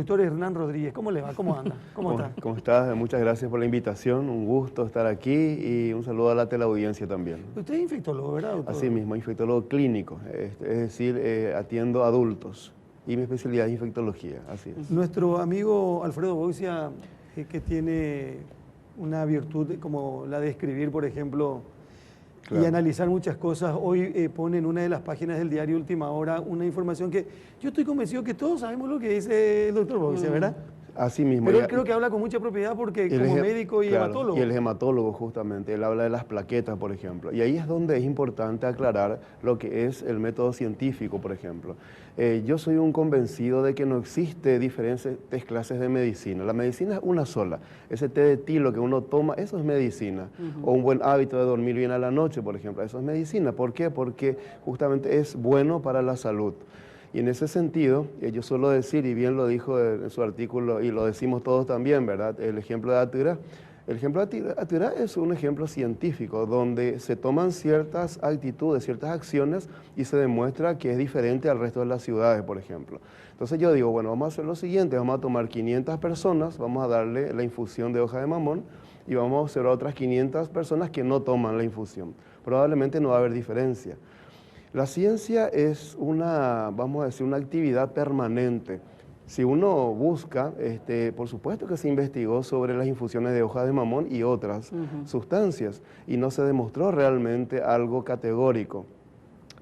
doctor Hernán Rodríguez. ¿Cómo le va? ¿Cómo anda? ¿Cómo está? ¿Cómo estás? Muchas gracias por la invitación, un gusto estar aquí y un saludo a la teleaudiencia también. Usted es infectólogo, ¿verdad, doctor? Así mismo, infectólogo clínico, es decir, atiendo adultos y mi especialidad es infectología, así es. Nuestro amigo Alfredo Boisia, que tiene una virtud como la de escribir, por ejemplo, Claro. y analizar muchas cosas, hoy pone en una de las páginas del diario Última Hora una información que yo estoy convencido que todos sabemos lo que dice el doctor Boisia, ¿verdad? Así mismo. Pero él creo que habla con mucha propiedad porque como médico y claro, hematólogo. y él es hematólogo justamente, él habla de las plaquetas, por ejemplo. Y ahí es donde es importante aclarar lo que es el método científico, por ejemplo. Yo soy un convencido de que no existe diferentes clases de medicina. La medicina es una sola. Ese té de tilo que uno toma, eso es medicina. O un buen hábito de dormir bien a la noche, por ejemplo, eso es medicina. ¿Por qué? Porque justamente es bueno para la salud. Y en ese sentido, yo suelo decir, y bien lo dijo en su artículo, y lo decimos todos también, ¿verdad? El ejemplo de Atura. El ejemplo de Atura es un ejemplo científico donde se toman ciertas actitudes, ciertas acciones y se demuestra que es diferente al resto de las ciudades, por ejemplo. Entonces yo digo, bueno, vamos a hacer lo siguiente, vamos a tomar 500 personas, vamos a darle la infusión de hoja de mamón y vamos a observar a otras 500 personas que no toman la infusión. Probablemente no va a haber diferencia. La ciencia es una, vamos a decir, una actividad permanente. Si uno busca, por supuesto que se investigó sobre las infusiones de hoja de mamón y otras sustancias y no se demostró realmente algo categórico.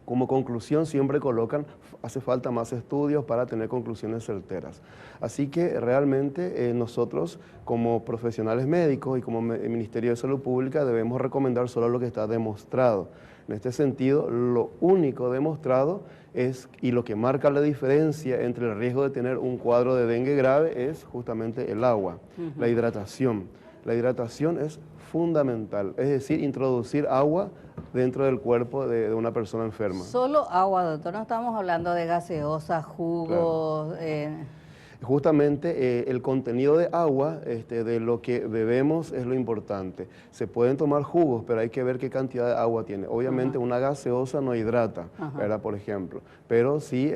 Como conclusión siempre colocan, hace falta más estudios para tener conclusiones certeras. Así que realmente nosotros como profesionales médicos y como Ministerio de Salud Pública debemos recomendar solo lo que está demostrado. En este sentido, lo único demostrado es, y lo que marca la diferencia entre el riesgo de tener un cuadro de dengue grave es justamente el agua, la hidratación. La hidratación es fundamental, es decir, introducir agua dentro del cuerpo de una persona enferma. Solo agua, doctor, no estamos hablando de gaseosas, jugos. Claro. Justamente el contenido de agua, de lo que bebemos es lo importante. Se pueden tomar jugos, pero hay que ver qué cantidad de agua tiene. Obviamente una gaseosa no hidrata, ¿verdad? Por ejemplo, pero sí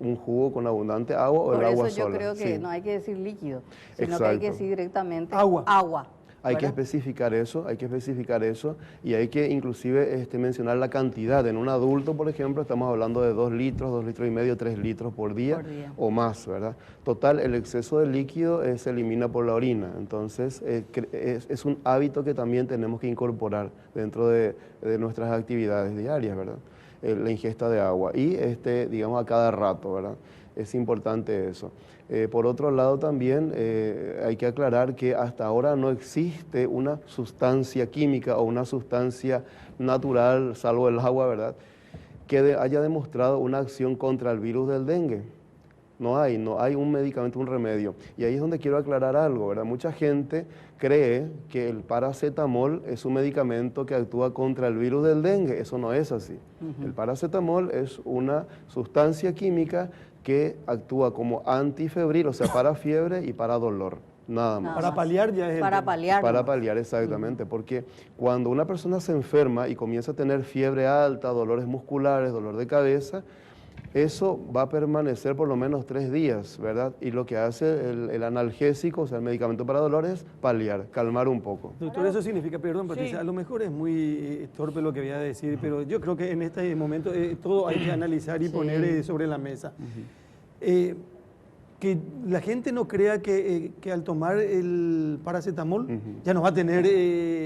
un jugo con abundante agua o el agua sola. Por eso yo creo que no hay que decir líquido, sino Exacto. que hay que decir directamente agua. Hay que especificar eso y hay que inclusive mencionar la cantidad. En un adulto, por ejemplo, estamos hablando de 2 litros, 2 litros y medio, 3 litros por día o más, ¿verdad? Total, el exceso de líquido se elimina por la orina, entonces es un hábito que también tenemos que incorporar dentro de nuestras actividades diarias, ¿verdad? La ingesta de agua y, digamos, a cada rato, ¿verdad? Es importante eso. Por otro lado también hay que aclarar que hasta ahora no existe una sustancia química o una sustancia natural, salvo el agua, ¿verdad?, que haya demostrado una acción contra el virus del dengue. No hay un medicamento, un remedio. Y ahí es donde quiero aclarar algo, ¿verdad? Mucha gente cree que el paracetamol es un medicamento que actúa contra el virus del dengue. Eso no es así. El paracetamol es una sustancia química que actúa como antifebril, o sea, para fiebre y para dolor. Nada más. Para paliar ya es Para paliar. Para paliar, exactamente, porque cuando una persona se enferma y comienza a tener fiebre alta, dolores musculares, dolor de cabeza, eso va a permanecer por lo menos 3 días, ¿verdad? Y lo que hace el analgésico, o sea, el medicamento para dolor es paliar, calmar un poco. Doctor, eso significa, perdón Patricia, a lo mejor es muy torpe lo que voy a decir, pero yo creo que en este momento todo hay que analizar y poner sobre la mesa. Que la gente no crea que al tomar el paracetamol ya no va a tener,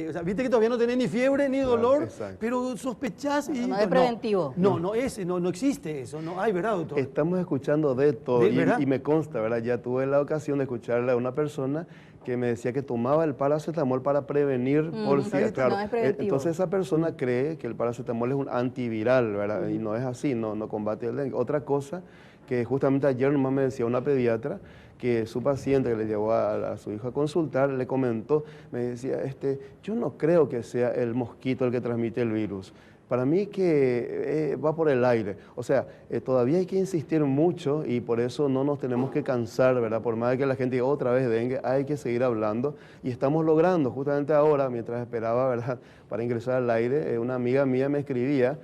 o sea, viste que todavía no tiene ni fiebre ni dolor, pero sospechás y... No es preventivo. No existe eso, no hay, ¿verdad, doctor? Estamos escuchando de todo y me consta, ¿verdad? Ya tuve la ocasión de escucharle a una persona que me decía que tomaba el paracetamol para prevenir por si, claro. No es preventivo. Entonces esa persona cree que el paracetamol es un antiviral, ¿verdad? Y no es así, no combate el dengue. Otra cosa que justamente ayer nomás me decía una pediatra que su paciente que le llevó a su hijo a consultar, le comentó, me decía, yo no creo que sea el mosquito el que transmite el virus. Para mí que va por el aire. O sea, todavía hay que insistir mucho y por eso no nos tenemos que cansar, ¿verdad? Por más de que la gente diga otra vez dengue, hay que seguir hablando y estamos logrando. Justamente ahora, mientras esperaba, ¿verdad?, para ingresar al aire, una amiga mía me escribía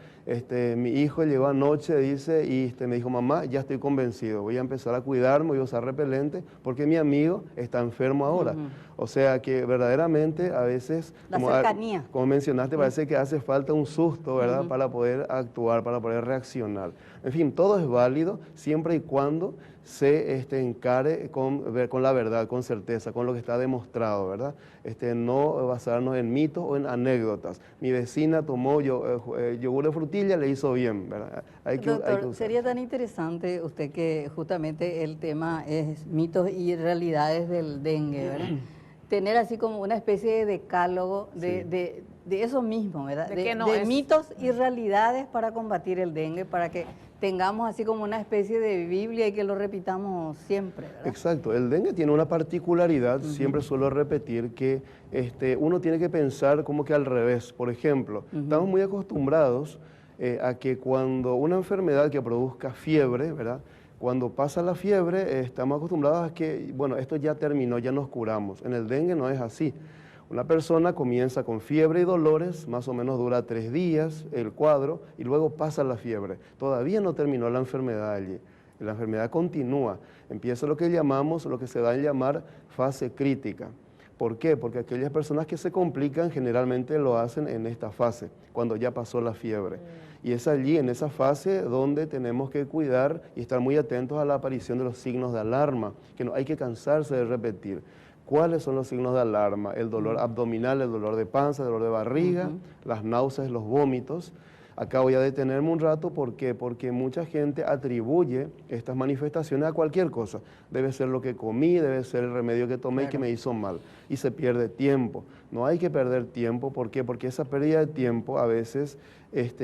Mi hijo llegó anoche, dice, y me dijo, mamá, ya estoy convencido, voy a empezar a cuidarme, voy a usar repelente, porque mi amigo está enfermo ahora. O sea que verdaderamente a veces, La cercanía. como mencionaste, parece que hace falta un susto, ¿verdad? Para poder actuar, para poder reaccionar. En fin, todo es válido siempre y cuando se encare con la verdad, con certeza, con lo que está demostrado, ¿verdad? No basarnos en mitos o en anécdotas. Mi vecina tomó yogur de frutilla, le hizo bien, ¿verdad? Doctor, sería tan interesante usted que justamente el tema es mitos y realidades del dengue, ¿verdad? Tener así como una especie de decálogo de eso mismo, ¿verdad? De mitos y realidades para combatir el dengue, para que tengamos así como una especie de Biblia y que lo repitamos siempre, ¿verdad? Exacto, el dengue tiene una particularidad, siempre suelo repetir que uno tiene que pensar como que al revés. Por ejemplo, estamos muy acostumbrados a que cuando una enfermedad que produzca fiebre, ¿verdad? Cuando pasa la fiebre, estamos acostumbrados a que, bueno, esto ya terminó, ya nos curamos. En el dengue no es así. Una persona comienza con fiebre y dolores, más o menos dura 3 días el cuadro, y luego pasa la fiebre. Todavía no terminó la enfermedad allí. La enfermedad continúa. Empieza lo que llamamos, lo que se da a llamar fase crítica. ¿Por qué? Porque aquellas personas que se complican generalmente lo hacen en esta fase, cuando ya pasó la fiebre. Y es allí, en esa fase, donde tenemos que cuidar y estar muy atentos a la aparición de los signos de alarma, que no hay que cansarse de repetir. ¿Cuáles son los signos de alarma? El dolor abdominal, el dolor de panza, el dolor de barriga, las náuseas, los vómitos. Acá voy a detenerme un rato, ¿por qué? Porque mucha gente atribuye estas manifestaciones a cualquier cosa. Debe ser lo que comí, debe ser el remedio que tomé y que me hizo mal. Y se pierde tiempo. No hay que perder tiempo, ¿por qué? Porque esa pérdida de tiempo a veces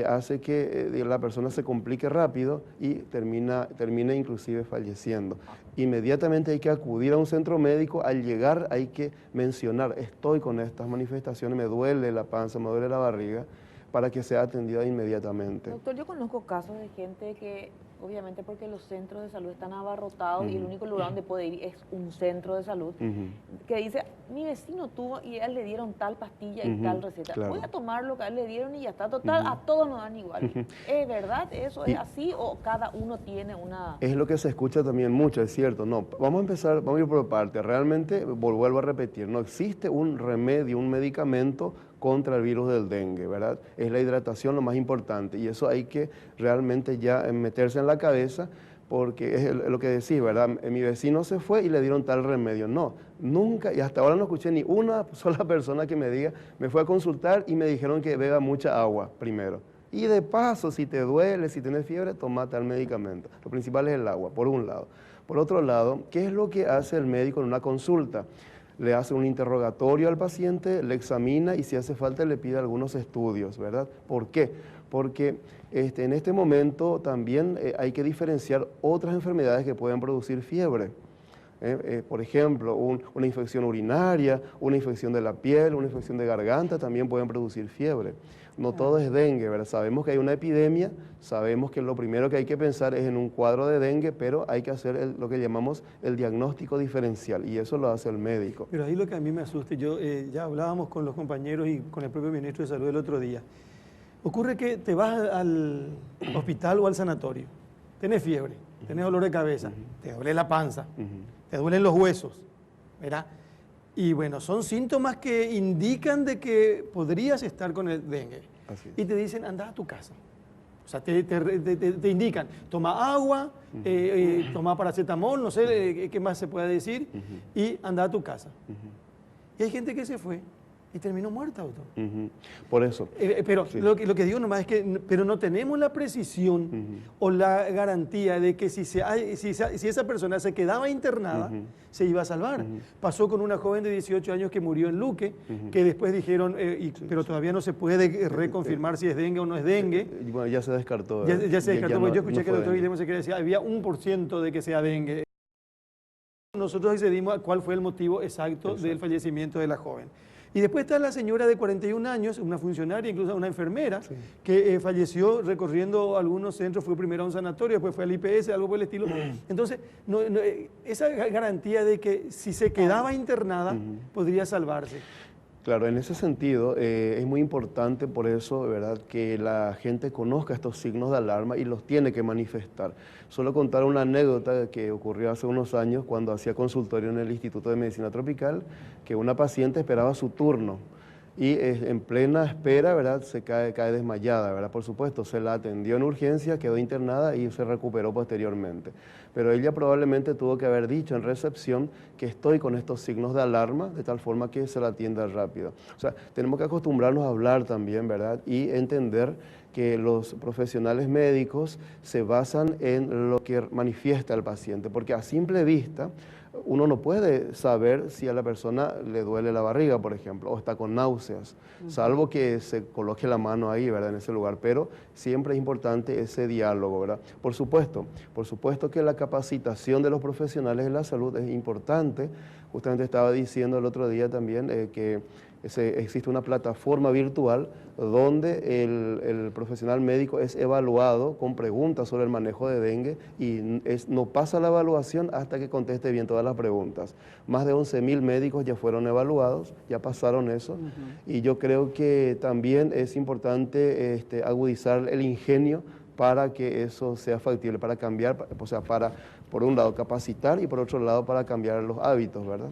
hace que la persona se complique rápido y termina inclusive falleciendo. Inmediatamente hay que acudir a un centro médico, al llegar hay que mencionar, estoy con estas manifestaciones, me duele la panza, me duele la barriga, para que sea atendida inmediatamente. Doctor, yo conozco casos de gente que, obviamente porque los centros de salud están abarrotados y el único lugar donde puede ir es un centro de salud, que dice, mi vecino tuvo y a él le dieron tal pastilla y tal receta. Voy a tomar lo que a él le dieron y ya está. Total, a todos nos dan igual. ¿Es verdad eso? ¿Es así o cada uno tiene una...? Es lo que se escucha también mucho, es cierto. No, vamos a empezar, vamos a ir por parte. Realmente, vuelvo a repetir, no existe un remedio, un medicamento contra el virus del dengue, ¿verdad? Es la hidratación lo más importante y eso hay que realmente ya meterse en la cabeza porque es lo que decís, ¿verdad? Mi vecino se fue y le dieron tal remedio. No, nunca, y hasta ahora no escuché ni una sola persona que me diga, me fue a consultar y me dijeron que beba mucha agua primero. Y de paso, si te duele, si tienes fiebre, toma tal medicamento. Lo principal es el agua, por un lado. Por otro lado, ¿qué es lo que hace el médico en una consulta? Le hace un interrogatorio al paciente, le examina y si hace falta le pide algunos estudios, ¿verdad? ¿Por qué? Porque en este momento también hay que diferenciar otras enfermedades que pueden producir fiebre. Por ejemplo, una infección urinaria, una infección de la piel, una infección de garganta también pueden producir fiebre. No todo es dengue, ¿verdad? Sabemos que hay una epidemia, sabemos que lo primero que hay que pensar es en un cuadro de dengue, pero hay que hacer lo que llamamos el diagnóstico diferencial y eso lo hace el médico. Pero ahí lo que a mí me asusta, yo ya hablábamos con los compañeros y con el propio ministro de Salud el otro día. Ocurre que te vas al hospital o al sanatorio, tenés fiebre, tenés dolor de cabeza, te duele la panza, te duelen los huesos, ¿verdad? Y bueno, son síntomas que indican de que podrías estar con el dengue. Así es. Y te dicen, anda a tu casa. O sea, te indican, toma agua, toma paracetamol, no sé qué más se puede decir, y anda a tu casa. Y hay gente que se fue y terminó muerta, doctor. Por eso. Pero sí. lo que digo nomás es que pero no tenemos la precisión o la garantía de que si esa persona se quedaba internada, se iba a salvar. Pasó con una joven de 18 años que murió en Luque, que después dijeron, pero todavía no se puede reconfirmar si es dengue o no es dengue. Bueno, ya se descartó. Ya se descartó, porque yo escuché no que el doctor dengue. Guillermo se decía, había 1% de que sea dengue. Nosotros accedimos a cuál fue el motivo exacto del fallecimiento de la joven. Y después está la señora de 41 años, una funcionaria, incluso una enfermera, que falleció recorriendo algunos centros, fue primero a un sanatorio, después fue al IPS, algo por el estilo. Entonces, esa garantía de que si se quedaba internada, podría salvarse. Claro, en ese sentido es muy importante por eso, ¿verdad?, que la gente conozca estos signos de alarma y los tiene que manifestar. Solo contar una anécdota que ocurrió hace unos años cuando hacía consultorio en el Instituto de Medicina Tropical, que una paciente esperaba su turno y en plena espera, ¿verdad?, se cae desmayada, ¿verdad? Por supuesto, se la atendió en urgencia, quedó internada y se recuperó posteriormente. Pero ella probablemente tuvo que haber dicho en recepción que estoy con estos signos de alarma, de tal forma que se la atienda rápido. O sea, tenemos que acostumbrarnos a hablar también, ¿verdad?, y entender que los profesionales médicos se basan en lo que manifiesta el paciente, porque a simple vista uno no puede saber si a la persona le duele la barriga, por ejemplo, o está con náuseas, salvo que se coloque la mano ahí, ¿verdad?, en ese lugar, pero siempre es importante ese diálogo, ¿verdad? Por supuesto que la capacitación de los profesionales de la salud es importante. Justamente estaba diciendo el otro día también que existe una plataforma virtual donde el profesional médico es evaluado con preguntas sobre el manejo de dengue y no pasa la evaluación hasta que conteste bien todas las preguntas. Más de 11.000 médicos ya fueron evaluados, ya pasaron eso, y yo creo que también es importante agudizar el ingenio para que eso sea factible, para cambiar, o sea, para, por un lado, capacitar y por otro lado, para cambiar los hábitos, ¿verdad?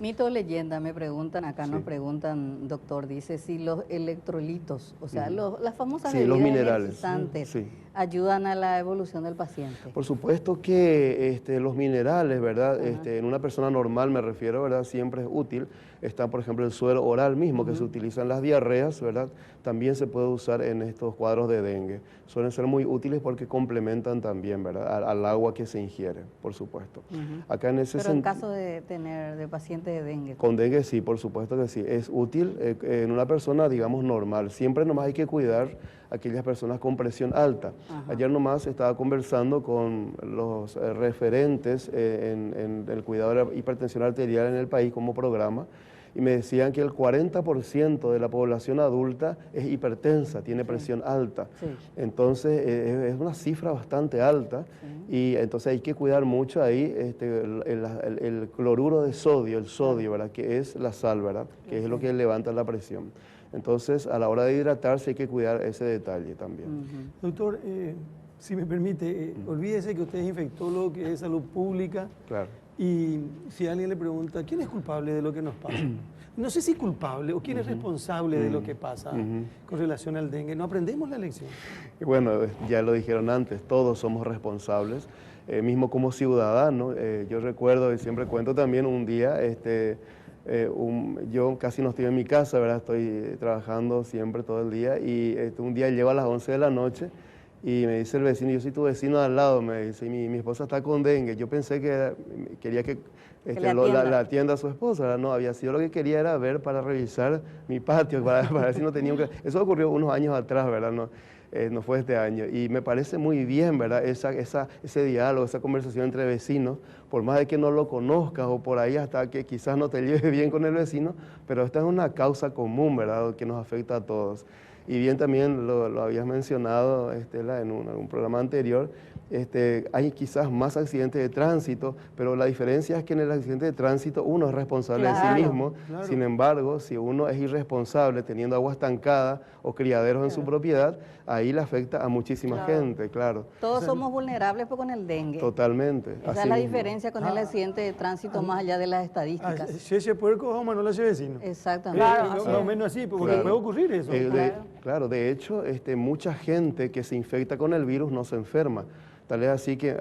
Mito o leyenda, me preguntan, acá Sí. nos preguntan, doctor, dice si los electrolitos, o sea, las famosas Sí, los bebidas minerales. energizantes, Sí. ayudan a la evolución del paciente. Por supuesto que los minerales, ¿verdad? En una persona normal, me refiero, ¿verdad?, siempre es útil. Está, por ejemplo, el suero oral mismo que se utiliza en las diarreas, ¿verdad? También se puede usar en estos cuadros de dengue. Suelen ser muy útiles porque complementan también, ¿verdad?, al agua que se ingiere, por supuesto. Acá en ese Pero en caso de tener de paciente de dengue. Con dengue sí, por supuesto que sí. Es útil en una persona, digamos, normal. Siempre nomás hay que cuidar a aquellas personas con presión alta. Ayer nomás estaba conversando con los referentes en el cuidado de la hipertensión arterial en el país como programa, y me decían que el 40% de la población adulta es hipertensa, tiene presión alta. Sí. Entonces es una cifra bastante alta, y entonces hay que cuidar mucho ahí el cloruro de sodio, el sodio, ¿verdad?, que es la sal, ¿verdad?, que es lo que levanta la presión. Entonces, a la hora de hidratarse hay que cuidar ese detalle también. Doctor, si me permite, olvídese que usted es infectólogo, que es salud pública. Claro. Y si alguien le pregunta, ¿quién es culpable de lo que nos pasa? No sé si culpable o quién es responsable de lo que pasa con relación al dengue. ¿No aprendemos la lección? Y bueno, ya lo dijeron antes, todos somos responsables, mismo como ciudadanos. Yo recuerdo y siempre cuento también un día, yo casi no estoy en mi casa, ¿verdad? Estoy trabajando siempre todo el día, y un día llego a las 11 de la noche y me dice el vecino, yo soy tu vecino de al lado, me dice, mi esposa está con dengue. Yo pensé que quería que la atienda a su esposa, ¿verdad? No, había sido lo que quería era ver para revisar mi patio, para ver si no tenía Eso ocurrió unos años atrás, ¿verdad? No fue este año, y me parece muy bien, ¿verdad?, ese diálogo, esa conversación entre vecinos, por más de que no lo conozcas o por ahí hasta que quizás no te lleves bien con el vecino, pero esta es una causa común, ¿verdad?, que nos afecta a todos. Y bien también lo habías mencionado, Estela, en un programa anterior, hay quizás más accidentes de tránsito, pero la diferencia es que en el accidente de tránsito uno es responsable de sí mismo. Claro. Sin embargo, si uno es irresponsable teniendo agua estancada o criaderos en su propiedad, ahí le afecta a muchísima gente, claro. Todos somos vulnerables con el dengue. Totalmente. Esa así es la mismo. diferencia con el accidente de tránsito más allá de las estadísticas. Si ese puerco o no lo hace vecino. Exactamente. Más o menos así, porque Claro. puede ocurrir eso. Claro, de hecho, mucha gente que se infecta con el virus no se enferma. Tal es así que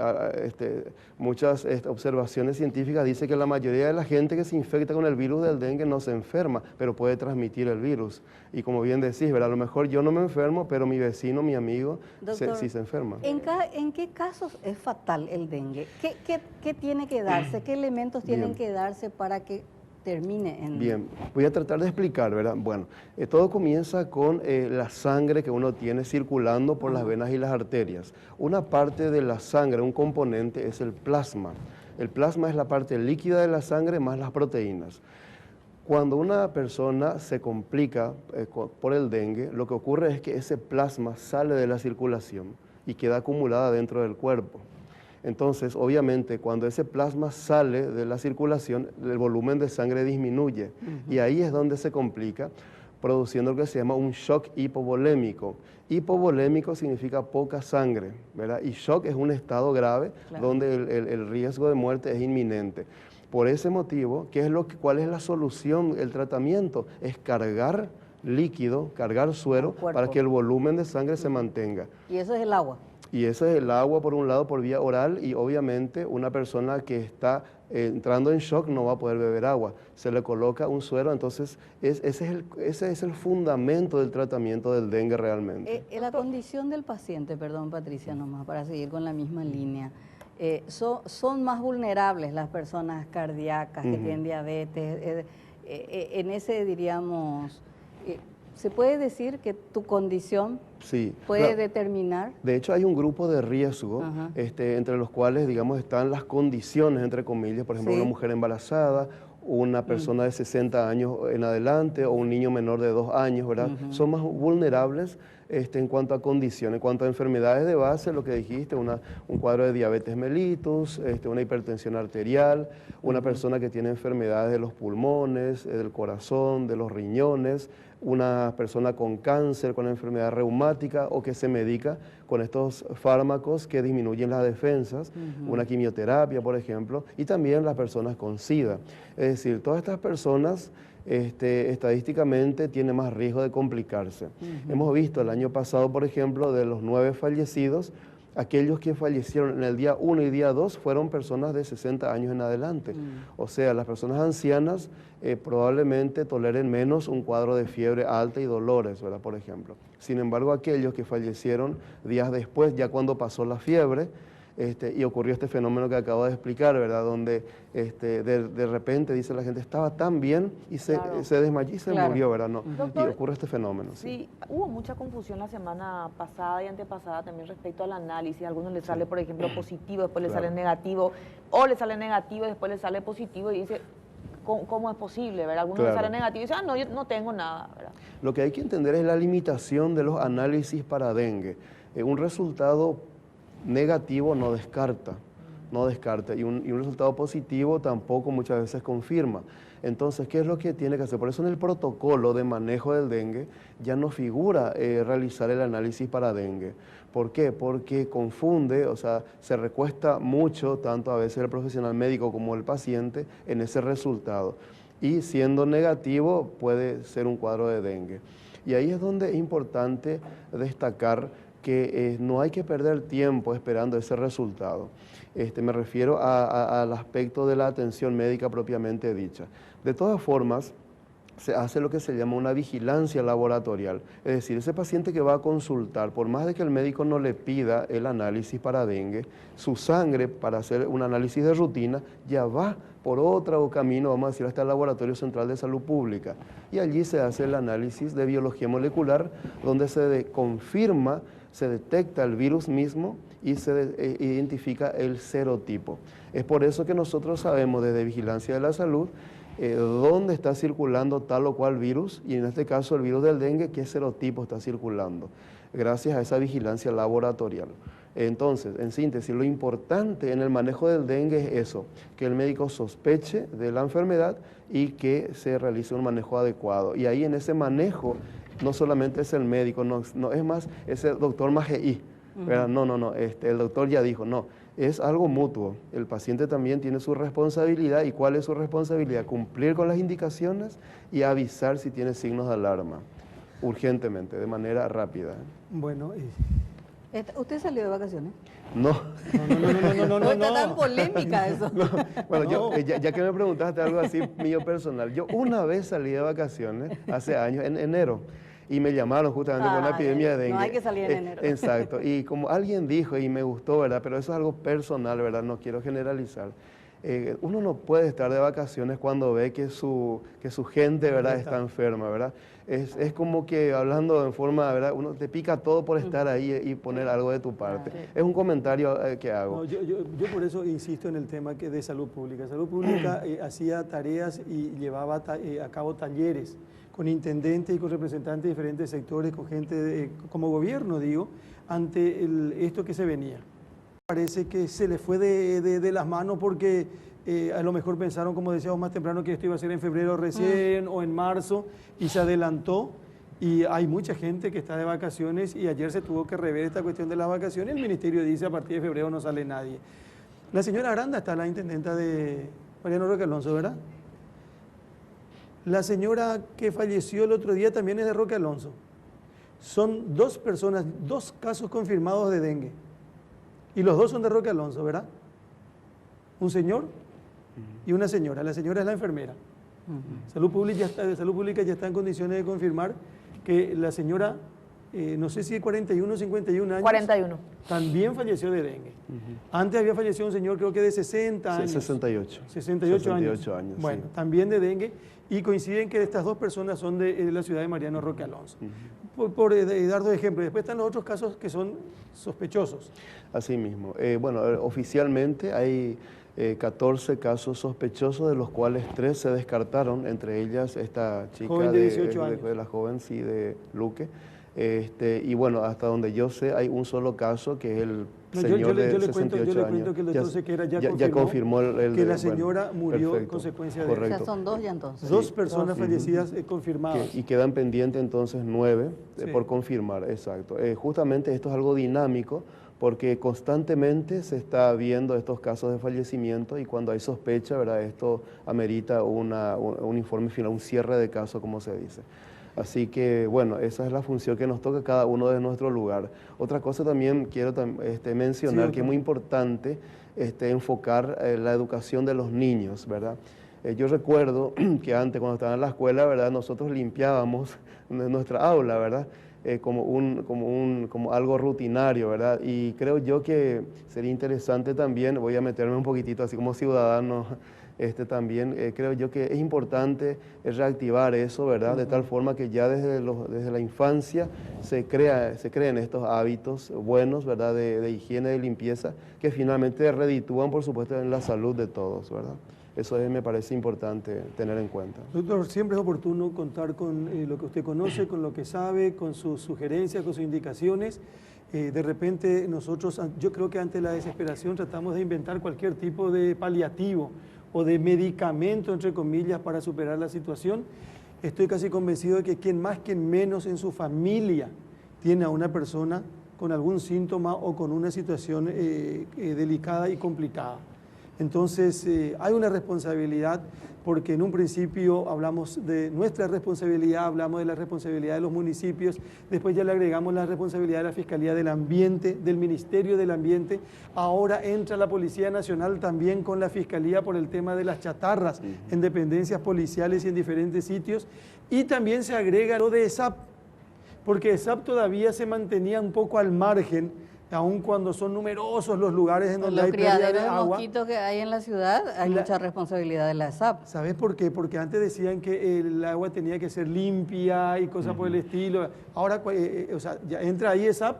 muchas observaciones científicas dicen que la mayoría de la gente que se infecta con el virus del dengue no se enferma, pero puede transmitir el virus. Y como bien decís, ¿verdad?, a lo mejor yo no me enfermo, pero mi vecino, mi amigo, Doctor, sí se enferma. ¿En qué casos es fatal el dengue? ¿Qué tiene que darse? ¿Qué elementos tienen que darse para que termine en...? Bien, voy a tratar de explicar, ¿verdad? Bueno, todo comienza con la sangre que uno tiene circulando por las venas y las arterias. Una parte de la sangre, un componente, es el plasma. El plasma es la parte líquida de la sangre más las proteínas. Cuando una persona se complica por el dengue, lo que ocurre es que ese plasma sale de la circulación y queda acumulada dentro del cuerpo. Entonces, obviamente, cuando ese plasma sale de la circulación, el volumen de sangre disminuye y ahí es donde se complica, produciendo lo que se llama un shock hipovolémico. Hipovolémico significa poca sangre, ¿verdad? Y shock es un estado grave donde el riesgo de muerte es inminente. Por ese motivo, ¿cuál es la solución? El tratamiento es cargar líquido, cargar suero para que el volumen de sangre se mantenga. Y eso es el agua. Y ese es el agua, por un lado, por vía oral, y obviamente una persona que está entrando en shock no va a poder beber agua. Se le coloca un suero, entonces ese es el fundamento del tratamiento del dengue realmente. La condición del paciente, perdón Patricia, nomás para seguir con la misma línea, son más vulnerables las personas cardíacas que tienen diabetes, en ese diríamos... ¿Se puede decir que tu condición puede determinar? De hecho, hay un grupo de riesgo entre los cuales, digamos, están las condiciones, entre comillas, por ejemplo, una mujer embarazada, una persona de 60 años en adelante o un niño menor de 2 años, ¿verdad? Son más vulnerables en cuanto a condiciones, en cuanto a enfermedades de base, lo que dijiste, un cuadro de diabetes mellitus, una hipertensión arterial, una persona que tiene enfermedades de los pulmones, del corazón, de los riñones, una persona con cáncer, con enfermedad reumática o que se medica con estos fármacos que disminuyen las defensas, una quimioterapia, por ejemplo, y también las personas con SIDA. Es decir, todas estas personas estadísticamente tienen más riesgo de complicarse. Hemos visto el año pasado, por ejemplo, de los 9 fallecidos, aquellos que fallecieron en el día 1 y día 2 fueron personas de 60 años en adelante. O sea, las personas ancianas probablemente toleren menos un cuadro de fiebre alta y dolores, ¿verdad? Por ejemplo. Sin embargo, aquellos que fallecieron días después, ya cuando pasó la fiebre, y ocurrió este fenómeno que acabo de explicar, ¿verdad? Donde de repente, dice la gente, estaba tan bien y se desmayó y se murió, ¿verdad? No. Doctor, y ocurre este fenómeno. Sí, hubo mucha confusión la semana pasada y antepasada también respecto al análisis. A algunos les sale, por ejemplo, positivo, después les sale negativo, o les sale negativo y después les sale positivo y dice... ¿Cómo es posible? ¿Verdad? Algunos les sale negativo y dicen, no, yo no tengo nada, ¿verdad? Lo que hay que entender es la limitación de los análisis para dengue. Un resultado negativo no descarta, y un resultado positivo tampoco muchas veces confirma. Entonces, ¿qué es lo que tiene que hacer? Por eso en el protocolo de manejo del dengue ya no figura realizar el análisis para dengue. ¿Por qué? Porque confunde, o sea, se recuesta mucho, tanto a veces el profesional médico como el paciente, en ese resultado. Y siendo negativo puede ser un cuadro de dengue. Y ahí es donde es importante destacar que no hay que perder tiempo esperando ese resultado. Me refiero al aspecto de la atención médica propiamente dicha. De todas formas, se hace lo que se llama una vigilancia laboratorial. Es decir, ese paciente que va a consultar, por más de que el médico no le pida el análisis para dengue, su sangre para hacer un análisis de rutina ya va por otro camino, vamos a decir, hasta el Laboratorio Central de Salud Pública. Y allí se hace el análisis de biología molecular, donde se confirma, se detecta el virus mismo y se identifica el serotipo. Es por eso que nosotros sabemos desde Vigilancia de la Salud dónde está circulando tal o cual virus, y en este caso el virus del dengue, qué serotipo está circulando, gracias a esa vigilancia laboratorial. Entonces, en síntesis, lo importante en el manejo del dengue es eso, que el médico sospeche de la enfermedad y que se realice un manejo adecuado. Y ahí en ese manejo no solamente es el médico, no es más, es el doctor Mageí, ¿verdad? No, el doctor ya dijo, no, es algo mutuo. El paciente también tiene su responsabilidad. ¿Y cuál es su responsabilidad? Cumplir con las indicaciones y avisar si tiene signos de alarma, urgentemente, de manera rápida. Bueno, ¿Usted salió de vacaciones? No. No está tan polémica eso. Bueno, ya que me preguntaste algo así mío personal, yo una vez salí de vacaciones, hace años, en enero, y me llamaron justamente por una epidemia de dengue. No hay que salir en enero. Exacto, y como alguien dijo, y me gustó, ¿verdad? Pero eso es algo personal, ¿verdad? No quiero generalizar. Uno no puede estar de vacaciones cuando ve que su gente, ¿verdad?, está enferma, ¿verdad? Es como que hablando en forma, ¿verdad?, uno te pica todo por estar ahí y poner algo de tu parte. Es un comentario que hago. No, yo por eso insisto en el tema de salud pública. Salud pública hacía tareas y llevaba a cabo talleres con intendentes y con representantes de diferentes sectores, con gente como gobierno, digo, ante esto que se venía. parece que se le fue de las manos porque a lo mejor pensaron, como decíamos más temprano, que esto iba a ser en febrero recién o en marzo y se adelantó. Y hay mucha gente que está de vacaciones y ayer se tuvo que rever esta cuestión de las vacaciones. El ministerio dice a partir de febrero no sale nadie. La señora Aranda está, la intendenta de Mariano Roque Alonso, ¿verdad? La señora que falleció el otro día también es de Roque Alonso. Son 2 personas, 2 casos confirmados de dengue. Y los 2 son de Roque Alonso, ¿verdad? Un señor y una señora. La señora es la enfermera. Salud Pública ya está en condiciones de confirmar que la señora, no sé si de 41 o 51 años, 41. también falleció de dengue. Antes había fallecido un señor, creo que de 60 años. 68. 68 años. 68 años, Bueno, sí. también de dengue. Y coinciden que estas 2 personas son de la ciudad de Mariano Roque Alonso. Por dar 2 ejemplos. Después están los otros casos que son sospechosos. Así mismo. Bueno, oficialmente hay 14 casos sospechosos, de los cuales 3 se descartaron, entre ellas esta chica Joven de 18 años. de la joven, sí, de Luque. Y bueno, hasta donde yo sé, hay un solo caso, que es el señor de 68 años. Yo le cuento que el doctor Sequera ya confirmó que la señora murió en consecuencia de eso. O sea, son 2 ya entonces. 2 personas fallecidas confirmadas. Y quedan pendientes entonces 9 Sí. por confirmar, exacto. Justamente esto es algo dinámico, porque constantemente se está viendo estos casos de fallecimiento, y cuando hay sospecha, ¿verdad?, esto amerita un informe final, un cierre de caso, como se dice. Así que, bueno, esa es la función que nos toca cada uno de nuestro lugar. Otra cosa también quiero mencionar, Sí, que es muy importante enfocar la educación de los niños, ¿verdad? Yo recuerdo que antes, cuando estaba en la escuela, ¿verdad?, nosotros limpiábamos nuestra aula, ¿verdad?, como algo rutinario, ¿verdad? Y creo yo que sería interesante también, voy a meterme un poquitito así como ciudadano, también creo yo que es importante reactivar eso, ¿verdad? De tal forma que ya desde la infancia se creen estos hábitos buenos, ¿verdad?, de higiene, de limpieza, que finalmente reditúan, por supuesto, en la salud de todos, ¿verdad? Eso me parece importante tener en cuenta. Doctor, siempre es oportuno contar con lo que usted conoce, con lo que sabe, con sus sugerencias, con sus indicaciones. De repente nosotros, yo creo que ante la desesperación tratamos de inventar cualquier tipo de paliativo o de medicamento, entre comillas, para superar la situación. Estoy casi convencido de que quien más, quien menos en su familia tiene a una persona con algún síntoma o con una situación delicada y complicada. Entonces, hay una responsabilidad, porque en un principio hablamos de nuestra responsabilidad, hablamos de la responsabilidad de los municipios, después ya le agregamos la responsabilidad de la Fiscalía del Ambiente, del Ministerio del Ambiente, ahora entra la Policía Nacional también con la Fiscalía por el tema de las chatarras en dependencias policiales y en diferentes sitios, y también se agrega lo de ESAP, porque ESAP todavía se mantenía un poco al margen, aun cuando son numerosos los lugares en donde hay pérdida de Los criaderos de agua. mosquitos que hay en la ciudad, hay mucha responsabilidad de la SAP. ¿Sabes por qué? Porque antes decían que el agua tenía que ser limpia y cosas por el estilo. Ahora, o sea, ya entra ahí ESAP,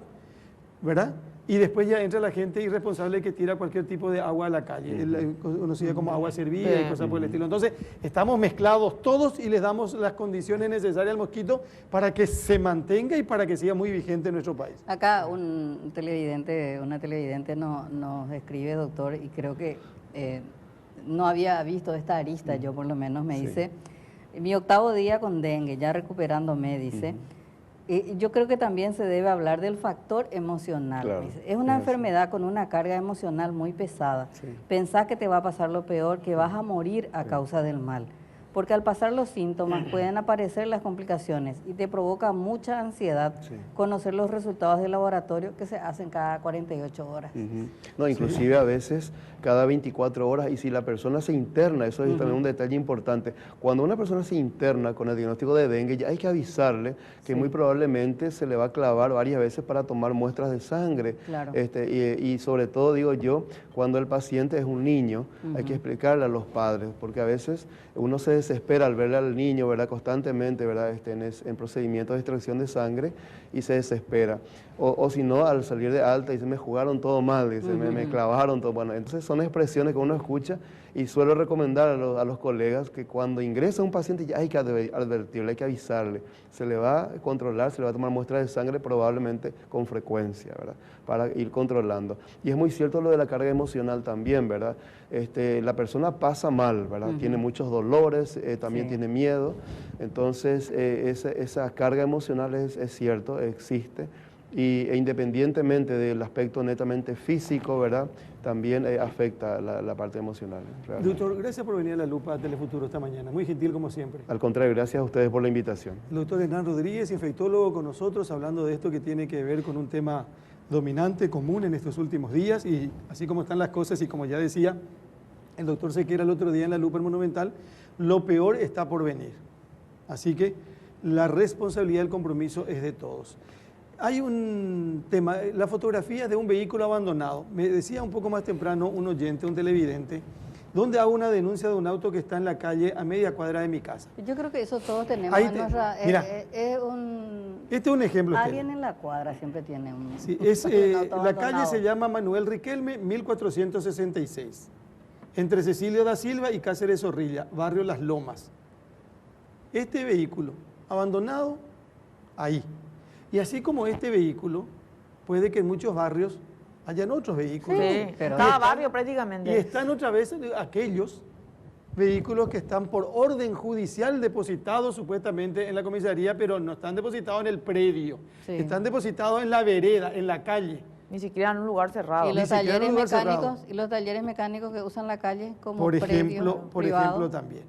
¿verdad? Y después ya entra la gente irresponsable que tira cualquier tipo de agua a la calle, conocida como agua servida y cosas por el estilo. Entonces, estamos mezclados todos y les damos las condiciones necesarias al mosquito para que se mantenga y para que siga muy vigente en nuestro país. Acá una televidente nos escribe, doctor, y creo que no había visto esta arista, yo por lo menos me dice, mi 8º día con dengue, ya recuperándome, dice. Yo creo que también se debe hablar del factor emocional. Claro, Es una enfermedad con una carga emocional muy pesada. Sí. Pensás que te va a pasar lo peor, que vas a morir a causa del mal. Porque al pasar los síntomas pueden aparecer las complicaciones y te provoca mucha ansiedad conocer los resultados del laboratorio que se hacen cada 48 horas. No, inclusive a veces cada 24 horas, y si la persona se interna, eso es también un detalle importante. Cuando una persona se interna con el diagnóstico de dengue, ya hay que avisarle que muy probablemente se le va a clavar varias veces para tomar muestras de sangre. Claro. Y sobre todo, digo yo, cuando el paciente es un niño, hay que explicarle a los padres, porque a veces uno se desespera al verle al niño, ¿verdad?, constantemente, ¿verdad?, en procedimientos de extracción de sangre, y se desespera. O si no, al salir de alta, dice, me jugaron todo mal, dice, me clavaron todo. Bueno, entonces son expresiones que uno escucha Y suelo recomendar a los colegas que cuando ingresa un paciente ya hay que advertirle, hay que avisarle. Se le va a controlar, se le va a tomar muestras de sangre probablemente con frecuencia, ¿verdad? Para ir controlando. Y es muy cierto lo de la carga emocional también, ¿verdad? La persona pasa mal, ¿verdad? Tiene muchos dolores, también tiene miedo. Entonces, esa carga emocional es cierto, existe. E independientemente del aspecto netamente físico, ¿verdad? También afecta la parte emocional. Realmente. Doctor, gracias por venir a la lupa Telefuturo esta mañana. Muy gentil como siempre. Al contrario, gracias a ustedes por la invitación. El doctor Hernán Rodríguez, infectólogo con nosotros, hablando de esto que tiene que ver con un tema dominante, común en estos últimos días, y así como están las cosas, y como ya decía el doctor Sequera el otro día en la lupa Monumental, lo peor está por venir. Así que la responsabilidad y el compromiso es de todos. Hay un tema, la fotografía de un vehículo abandonado. Me decía un poco más temprano un oyente, un televidente, donde hago una denuncia de un auto que está en la calle a media cuadra de mi casa. Yo creo que eso todos tenemos Ahí en nuestra... mira, es un... este es un ejemplo. Alguien en la cuadra siempre tiene un... Sí, un auto la calle abandonado. se llama Manuel Riquelme, 1466, entre Cecilio da Silva y Cáceres Zorrilla, barrio Las Lomas. Este vehículo abandonado ahí. Y así como este vehículo, puede que en muchos barrios hayan otros vehículos. Sí, pero- cada Y están- barrio Y prácticamente. están otra vez aquellos vehículos que están por orden judicial depositados supuestamente en la comisaría, pero no están depositados en el predio. Sí. Están depositados en la vereda, en la calle. Ni siquiera en un lugar cerrado. Y Ni los siquiera en talleres un lugar cerrado. mecánicos, y los talleres mecánicos que usan la calle como Por predio ejemplo privado. también.